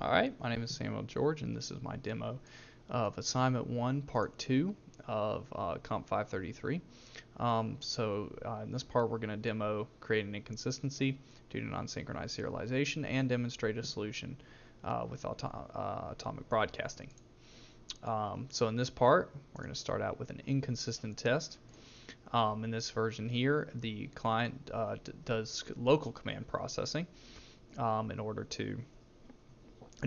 Alright, my name is Samuel George, and this is my demo of Assignment 1, Part 2 of Comp533. In this part, we're going to demo create an inconsistency due to non-synchronized serialization and demonstrate a solution with atomic broadcasting. So in this part, we're going to start out with an inconsistent test. In this version here, the client does local command processing in order to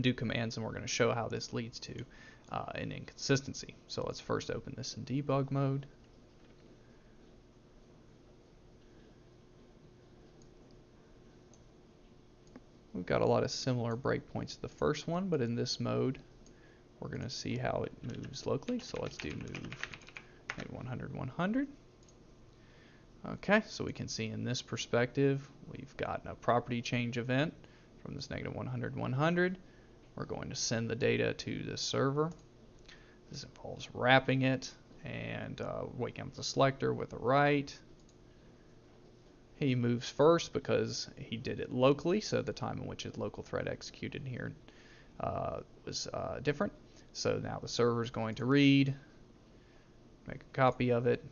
do commands, and we're going to show how this leads to an inconsistency. So let's first open this in debug mode. We've got a lot of similar breakpoints to the first one, but in this mode we're going to see how it moves locally. So let's do move 100, 100. Okay, so we can see in this perspective we've got a property change event from this negative 100, 100. We're going to send the data to the server. This involves wrapping it and waking up the selector with a write. He moves first because he did it locally, so the time in which his local thread executed here was different. So now the server is going to read, make a copy of it,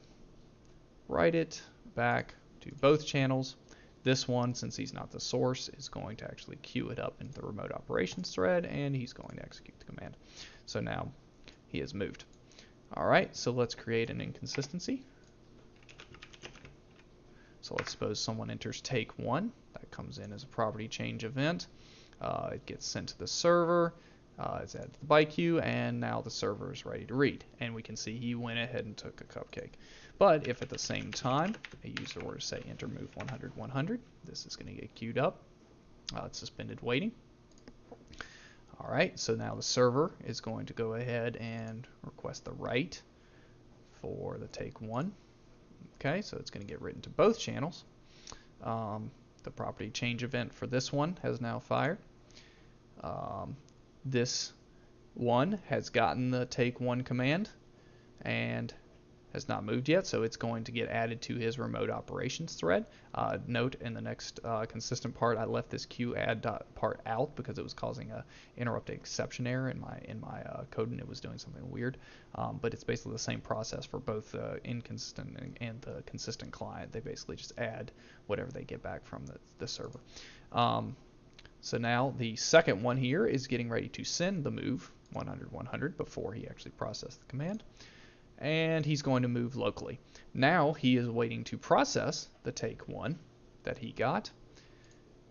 write it back to both channels. This one, since he's not the source, is going to actually queue it up into the remote operations thread, and he's going to execute the command. So now he has moved. Alright, so let's create an inconsistency. So let's suppose someone enters take 1. That comes in as a property change event. It gets sent to the server. It's added to the byte queue, and now the server is ready to read. And we can see he went ahead and took a cupcake. But if at the same time a user were to say enter move 100, 100, this is going to get queued up. It's suspended waiting. Alright, so now the server is going to go ahead and request the write for the take 1. Okay, so it's going to get written to both channels. The property change event for this one has now fired. This one has gotten the take 1 command and has not moved yet, so it's going to get added to his remote operations thread. Note in the next consistent part, I left this queue_add part out because it was causing a interrupted exception error in my code, and it was doing something weird. But it's basically the same process for both the inconsistent and the consistent client. They basically just add whatever they get back from the server. So now the second one here is getting ready to send the move 100, 100 before he actually processed the command. And he's going to move locally. Now he is waiting to process the take 1 that he got,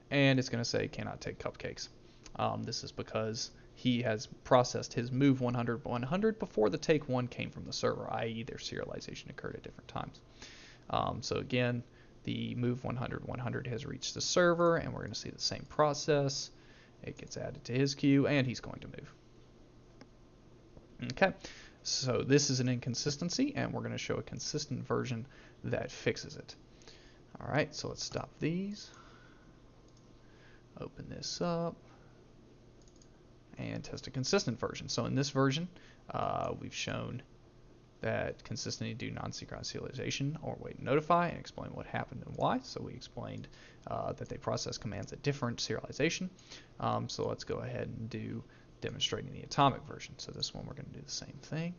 and it's going to say cannot take cupcakes. This is because he has processed his move 100, 100 before the take 1 came from the server, i.e. their serialization occurred at different times. So again, the move 100, 100 has reached the server, and we're going to see the same process. It gets added to his queue, and he's going to move. Okay. So this is an inconsistency, and we're going to show a consistent version that fixes it. Alright, so let's stop these, open this up, and test a consistent version. So in this version, we've shown that consistently do non-synchronized serialization or wait and notify, and explain what happened and why. So we explained that they process commands at different serialization. So let's go ahead and do demonstrating the atomic version. So this one we're going to do the same thing.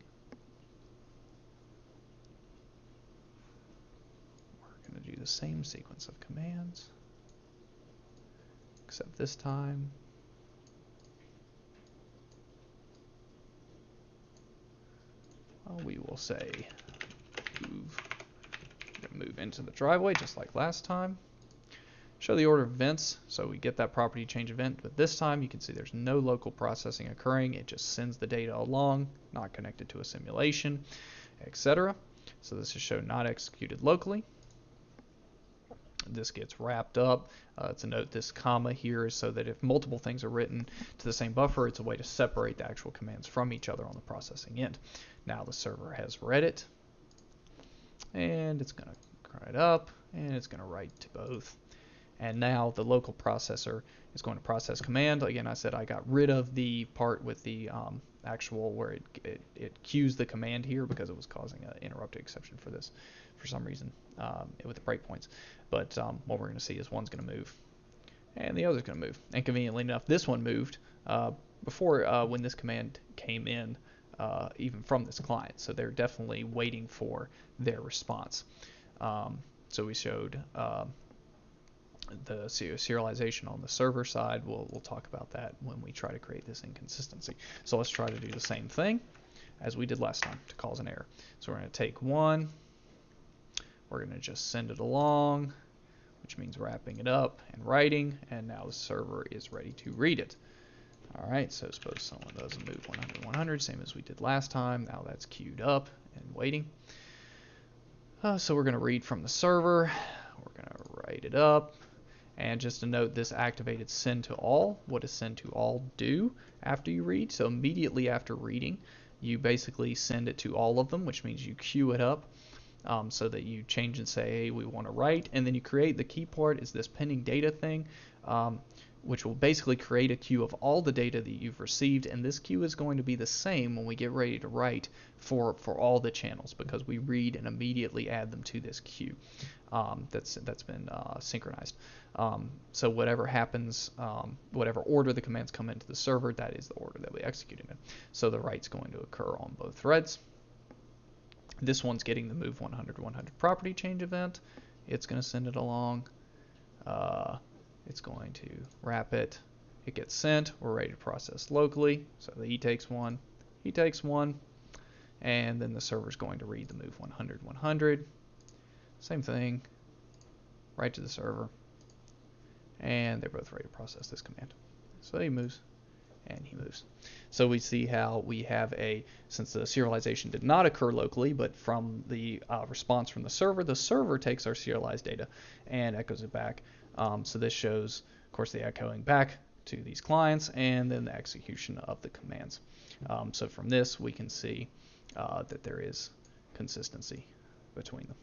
We're going to do the same sequence of commands, except this time we will say move into the driveway just like last time. Show the order of events, so we get that property change event, but this time you can see there's no local processing occurring. It just sends the data along, not connected to a simulation, etc. So this is shown not executed locally. This gets wrapped up. To note, this comma here is so that if multiple things are written to the same buffer, it's a way to separate the actual commands from each other on the processing end. Now the server has read it, and it's going to cry it up, and it's going to write to both. And now the local processor is going to process command. Again, I said I got rid of the part with the actual where it queues the command here because it was causing an interrupted exception for this for some reason with the breakpoints. But what we're going to see is one's going to move and the other's going to move. And conveniently enough, this one moved before when this command came in, even from this client. So they're definitely waiting for their response. So we showed the serialization on the server side. We'll talk about that when we try to create this inconsistency. So let's try to do the same thing as we did last time to cause an error. So we're going to take one. We're going to just send it along, which means wrapping it up and writing, and now the server is ready to read it. All right, so suppose someone does a move 100, 100, same as we did last time. Now that's queued up and waiting. So we're going to read from the server. We're going to write it up. And just to note, this activated send to all. What does send to all do after you read? So immediately after reading, you basically send it to all of them, which means you queue it up. So that you change and say, hey, we want to write, and then you create the key part is this pending data thing, which will basically create a queue of all the data that you've received, and this queue is going to be the same when we get ready to write for all the channels, because we read and immediately add them to this queue that's been synchronized. So whatever happens, whatever order the commands come into the server, that is the order that we execute them in. So the write's going to occur on both threads. This one's getting the move 100 100 property change event. It's going to send it along. It's going to wrap it. It gets sent. We're ready to process locally. So he takes one. He takes one. And then the server's going to read the move 100 100. Same thing. Right to the server. And they're both ready to process this command. So he moves. And he moves. So we see how we have since the serialization did not occur locally, but from the response from the server takes our serialized data and echoes it back. So this shows, of course, the echoing back to these clients and then the execution of the commands. So from this, we can see that there is consistency between them.